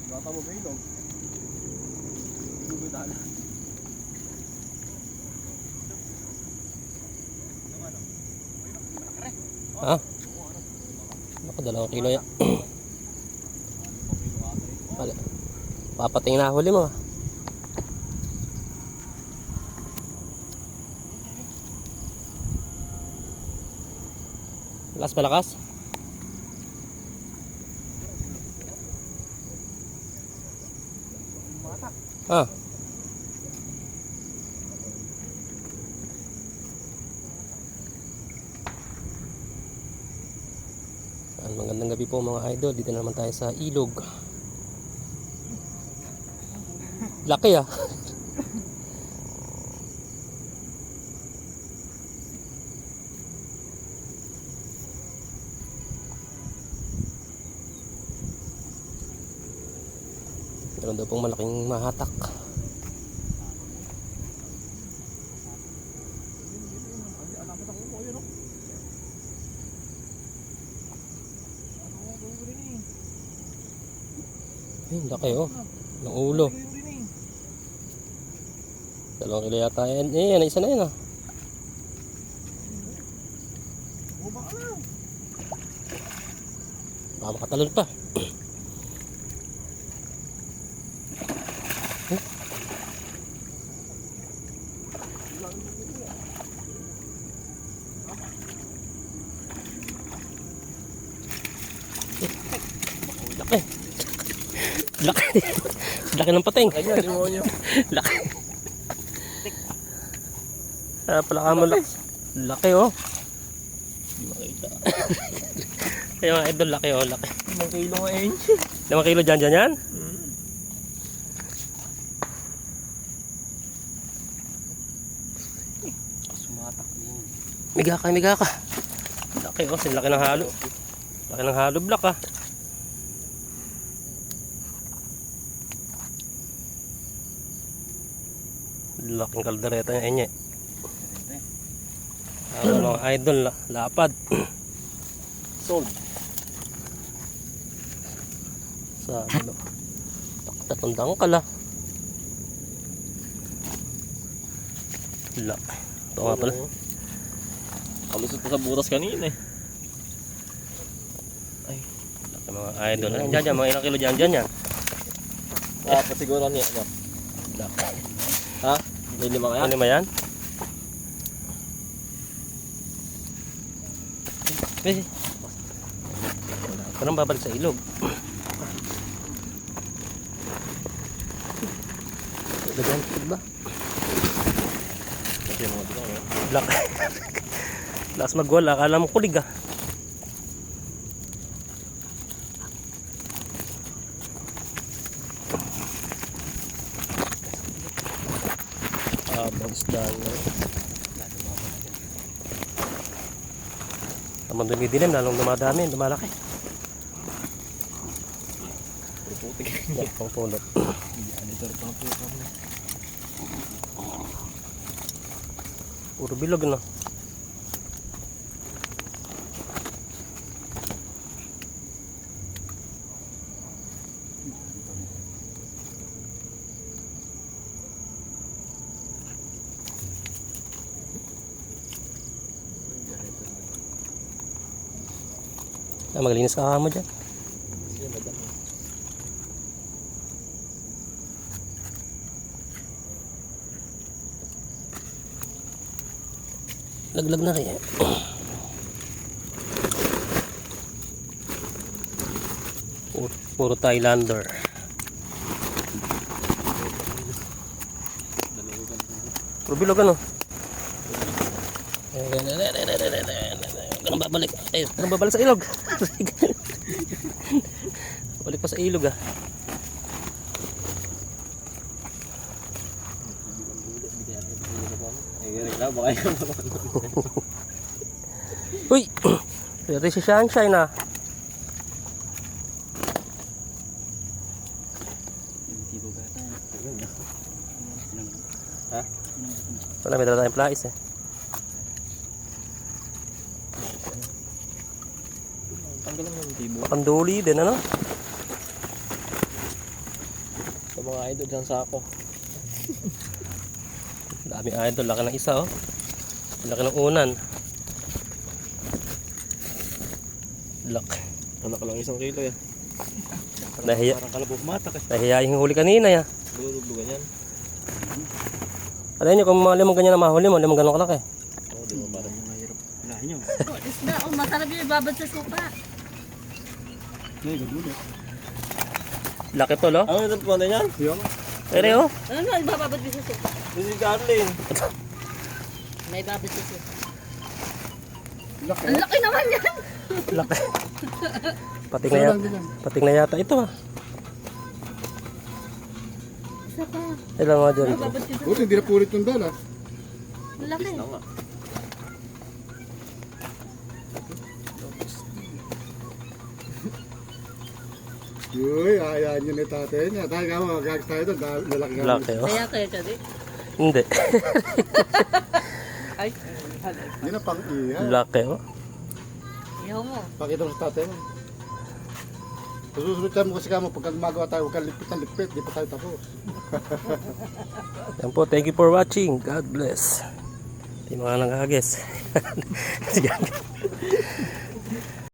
Bata mo ba ilog? Ilog ba dala? Ha? Ako, 2 kilo yan. Papating na huli mo. Malakas. Ah. Magandang gabi po mga idol. Dito na naman tayo sa ilog. Laki ah. Meron daw pong malaking mahatak. Ay, laki oh. Ng ulo. 2 kilo yata yan. Eh, yan, isa na yan ah. Baka makatalon pa. Laki. Laki. Laki ng pating. Laki. Pala mo laki. Laki oh. Hindi makita. Kaya mga idol, laki oh, laki. 5 kilo nga eh. 5 kilo dyan yan? Sumatak yun. Miga ka. Laki oh, laki ng halo. Laki ng halo block ah. Laking kaldereta yung enye. Mga idol, lapad. Sold. Sa ano, tatandang ka la. Laki. Ito nga pala. Kalusot pa sa butas kanina eh. Ay, laki mga idol. Diyan, mga ilang kilo dyan yan. Dapat siguro niya. Laki. Ha? May 5 kaya? 5 yan? Eh, parang babalik sa ilog. Lagyan, diba? Black. Lakas magwala, akala mo kulig ah. Isda nyo. Tamang dumidilim, lalong dumadami, dumalaki. Pang pulot. Puro bilog no. Maglinis ka mo dyan. Laglag na rin. Puro Thailander. Puro bilog ano? Ganun babalik. Ay, ganun babalik sa ilog. Balik pa sa ilog ah. Uy! Pwede si Sunshine ah. Ha? Wala, may dala tayong plais eh. Tanggalan mo yung tibo. Pakanduli din ano? mga idol dyan sa ako. Dami idol, laki ng isa oh. Laki ng unan. Laki. Anak lang 1 kilo yan. Nahiya. Parang kalabog mata kasi. Nahiya yung huli kanina ya. Lulublugan yan. Alam niyo kung mga limang ganyan na mahuli mo, limang ganun kalaki. Oo, di ba parang mahirap. Lahin nyo. Isda, masarap yung babad sa suka. Ngayon, gadulo. Laki to lo. Ano yung tuwan na yan? Pero oh. Ano, ibababad yung sa suka. This is Darlene. May babad sa suka. Ang laki naman yan. Laki. Pating na yata ito ah. Isa pa. Ilan mga dyan? Babad yung sa Buti hindi na pulit yung dala. Ang laki. Bis na nga. Uy, ayaan nyo ni tatay niya. Tayo nga mga gag tayo doon. Lalaki nga. Laki oh. Kaya kaya siya di. Hindi. Ay, Hindi na pang iya. Laki oh. ihaw mo. Pakita mo sa tatay mo. Susunod tayo mo kasi kamo. Pagka gumagawa tayo, huwag kang lipit ng lipit. Di pa tayo tapos. Yan po, thank you for watching. God bless. Yung mga nangagis.